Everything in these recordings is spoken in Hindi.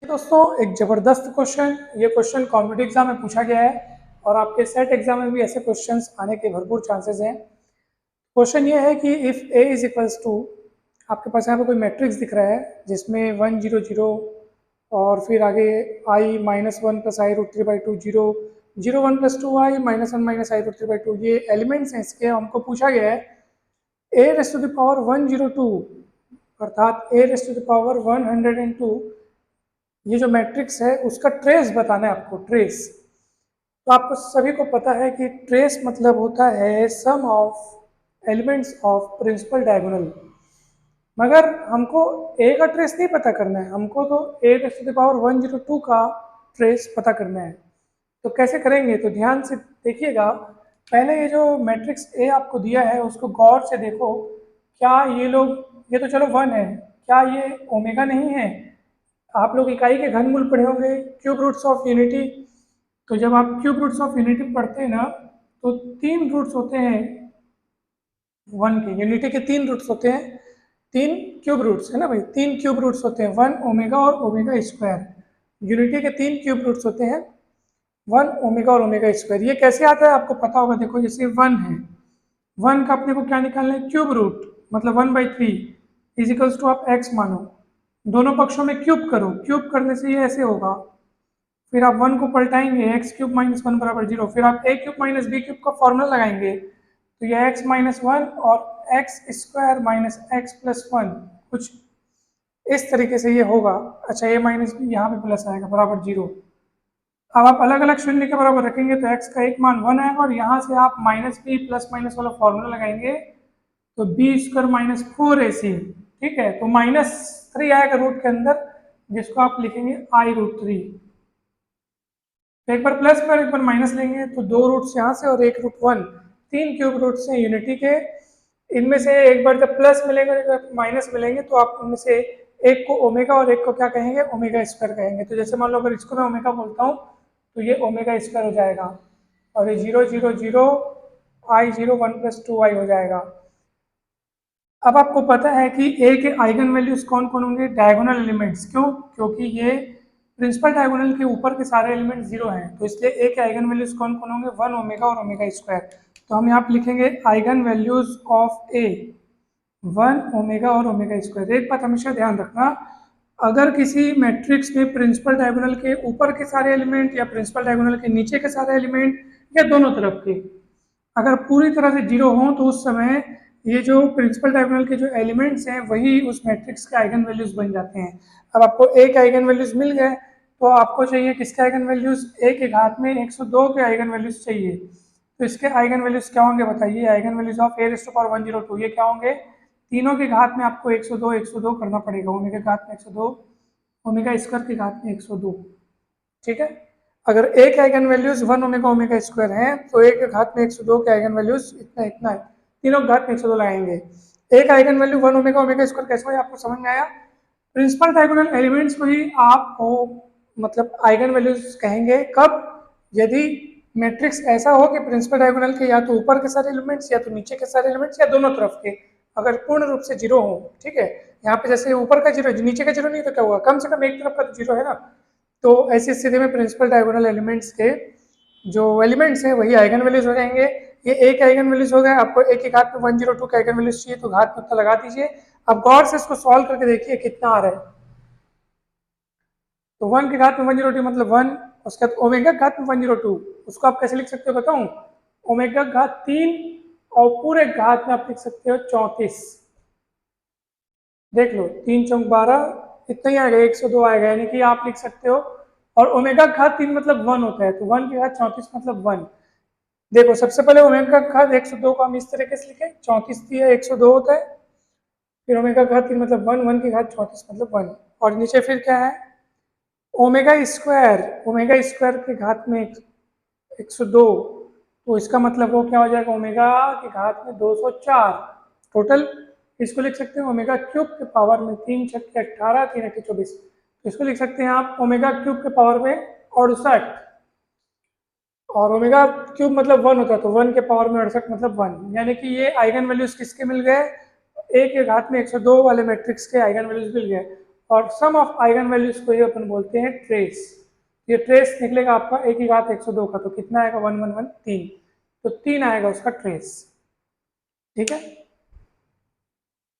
दोस्तों एक ज़बरदस्त क्वेश्चन, ये क्वेश्चन कॉम्पिटिटिव एग्जाम में पूछा गया है और आपके सेट एग्जाम में भी ऐसे क्वेश्चंस आने के भरपूर चांसेस हैं। क्वेश्चन ये है कि if A is equals to, आपके पास यहाँ पे कोई मैट्रिक्स दिख रहा है जिसमें 1 0 0 और फिर आगे i minus one plus i root three by two, zero 0 1 plus two i minus one minus i root three by two, ये एलिमेंट्स हैं इसके। हमको पूछा गया है A raise to the power 102 अर्थात A raise to the power 102, ये जो मैट्रिक्स है उसका ट्रेस बताना है आपको, ट्रेस। तो आपको सभी को पता है कि ट्रेस मतलब होता है sum of elements of principal diagonal, मगर हमको ए का ट्रेस नहीं पता करना है, हमको तो ए रेज़ टू द पावर 102 का ट्रेस पता करना है। तो कैसे करेंगे, तो ध्यान से देखिएगा। पहले ये जो मैट्रिक्स ए आपको दिया है उसको गौर से देखो, क्या ये लोग, ये तो चलो 1 है, क्या ये ओमेगा नहीं है? आप लोग इकाई के घनमूल पढ़े होंगे, क्यूब रूट्स ऑफ यूनिटी। तो जब आप क्यूब रूट्स ऑफ यूनिटी पढ़ते हैं ना, तो 3 रूट्स होते हैं 1 के, यूनिटी के 3 रूट्स होते हैं, 3 क्यूब रूट्स है ना भाई, 3 क्यूब रूट्स होते हैं, 1 ओमेगा और ओमेगा स्क्वायर। यूनिटी के 3 क्यूब रूट्स होते हैं, 1 ओमेगा और ओमेगा स्क्वायर। ये कैसे आता है आपको पता होगा, देखो जैसे 1 है, 1 का अपने को क्या निकालना है, क्यूब रूट, मतलब 1/3 इज इक्वल्स टू आप x मानो, दोनों पक्षों में क्यूब करो, क्यूब करने से ये ऐसे होगा, फिर आप 1 को पलटाएंगे, एक्स क्यूब माइनस वन बराबर 0, फिर आप ए क्यूब माइनस बी क्यूब का फॉर्मूला लगाएंगे, तो यह एक्स माइनस वन और x square minus x plus one, कुछ इस तरीके से ये होगा। अच्छा, ए माइनस बी यहाँ पे प्लस आएगा बराबर 0। अब आप अलग अलग शून्य के बराबर रखेंगे तो एक्स का एक मान 1 आएगा, और यहाँ से आप माइनस बी प्लस माइनस वाला फॉर्मूला लगाएंगे तो बी स्क्वायर माइनस 4ac, ठीक है। तो -3 आएगा रूट के अंदर, जिसको आप लिखेंगे i√3। तो एक बार प्लस पर एक बार माइनस लेंगे तो 2 रूट्स यहाँ से और 1 रूट 1, 3 क्यूब रूट्स हैं यूनिटी के। इनमें से एक बार जब प्लस मिलेंगे और एक बार माइनस मिलेंगे तो आप उनमें से एक को ओमेगा और एक को क्या कहेंगे, ओमेगा स्क्वायर कहेंगे। तो जैसे मान लो अगर इसको मैं ओमेगा बोलता हूँ तो ये ओमेगा स्क्वायर हो जाएगा, और ये 0 0 0 i0 1 + 2i हो जाएगा। अब आपको पता है कि ए के आइगन वैल्यूज कौन कौन होंगे, डायगोनल एलिमेंट्स। क्यों? क्योंकि ये प्रिंसिपल डायगोनल के ऊपर के सारे एलिमेंट 0 हैं, तो इसलिए ए के आइगन वैल्यूज कौन कौन होंगे, 1 ओमेगा और ओमेगा स्क्वायर। तो हम यहाँ पे लिखेंगे eigen values of A 1 omega और ओमेगा स्क्वायर। एक बात हमेशा ध्यान रखना, अगर किसी मैट्रिक्स में प्रिंसिपल डायगोनल के ऊपर के सारे एलिमेंट या प्रिंसिपल डायगोनल के नीचे के सारे एलिमेंट या दोनों तरफ के अगर पूरी तरह से 0 हों, तो उस समय ये जो प्रिंसिपल डायगोनल के जो एलिमेंट्स हैं वही उस मैट्रिक्स के आइगन वैल्यूज बन जाते हैं। अब आपको ए के आइगन वैल्यूज मिल गए, तो आपको चाहिए किसके आइगन वैल्यूज, ए के घात में 102 के आइगन वैल्यूज चाहिए। तो इसके आइगन वैल्यूज क्या होंगे बताइए, eigen values of A raise to power 102, ये क्या होंगे, तीनों के घात में आपको 102 102 करना पड़ेगा, ओमेगा के घात में 102, ओमेगा स्क्वायर के घात में 102, ठीक है। अगर ए के eigen values 1 omega omega square हैं तो ए के घात में 102 के आइगन वैल्यूज इतना इतना है, तीनों घात में 102 लगाएंगे। ए का eigen value 1 omega omega square कैसे हुआ, आपको समझ में आया। प्रिंसिपल डायगोनल एलिमेंट्स को ही आपको मतलब आइगन वैल्यूज कहेंगे, कब, यदि मैट्रिक्स ऐसा हो कि प्रिंसिपल डायगोनल के या तो ऊपर के सारे एलिमेंट्स या तो नीचे के सारे एलिमेंट्स या दोनों तरफ के अगर पूर्ण रूप से 0 हो, ठीक है। यहाँ पे जैसे ऊपर का 0 नीचे का 0 नहीं तो क्या हुआ, कम से कम एक तरफ का तो 0 है ना। तो ऐसी स्थिति में प्रिंसिपल डायगोनल एलिमेंट्स के जो एलिमेंट्स हैं वही आइगन वैल्यूज हो जाएंगे। ये ए के आइगन वैल्यूज हो गए, आपको ए के घात में 102 के आइगन वैल्यूज चाहिए तो घात में उतना लगा दीजिए। अब गौर से इसको सॉल्व करके देखिए कितना आ रहा है। तो 1 के घात में 102 मतलब 1, उसके बाद ओमेगा घात में 102, उसको आप कैसे लिख सकते हो बताऊं, ओमेगा घात 3 और पूरे घात में आप लिख सकते हो 34। देख लो 3 चौक 12, इतना ही आएगा, 102 आएगा, यानी कि आप लिख सकते हो। और ओमेगा घात 3 मतलब 1 होता है, तो 1 के घात 34 मतलब 1। देखो सबसे पहले ओमेगा घात 102 को हम इस तरीके से लिखें, 34 दिया 102 होता है, फिर ओमेगा घात 3 मतलब 1, 1 के घात 34 मतलब 1, और नीचे फिर क्या है, ओमेगा स्क्वायर, ओमेगा स्क्वायर के घात में 102, तो इसका मतलब वो क्या हो जाएगा, ओमेगा के घात में 204 टोटल। इसको लिख सकते हैं ओमेगा क्यूब के पावर में 3 × 6 = 18, 3 × 8 = 24, तो इसको लिख सकते हैं आप ओमेगा क्यूब के पावर में 68, और ओमेगा क्यूब मतलब 1 होता है, तो 1 के पावर में 68 मतलब 1, यानी कि ये आइगन वैल्यूज किसके मिल गए, ए के घात में 102 वाले मैट्रिक्स के आइगन वैल्यूज मिल गए। और सम ऑफ आइगन वैल्यूज को ये अपन बोलते हैं ट्रेस। ये ट्रेस निकलेगा आपका a की घात 102 का, तो कितना आएगा 111 3, तो 3 आएगा उसका ट्रेस। ठीक है,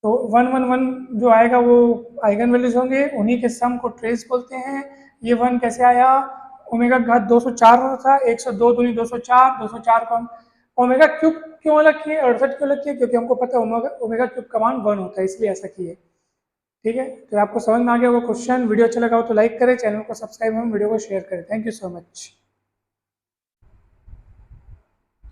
तो 111 जो आएगा वो आइगन वैल्यूज होंगे, उन्हीं के सम को ट्रेस बोलते हैं। ये 1 कैसे आया, ओमेगा घात 204 होता था, 102 दूनी 204, 204 को हम ओमेगा क्यूब क्यों अलग किए, 68 क्यों अलग किए, क्योंकि हमको पता है ओमेगा क्यूब का मान 1 होता है, इसलिए ऐसा किए। ठीक है, तो आपको समझ में आ गया होगा क्वेश्चन। वीडियो अच्छा लगा हो तो लाइक करें, चैनल को सब्सक्राइब करें, वीडियो को शेयर करें। Thank you so much.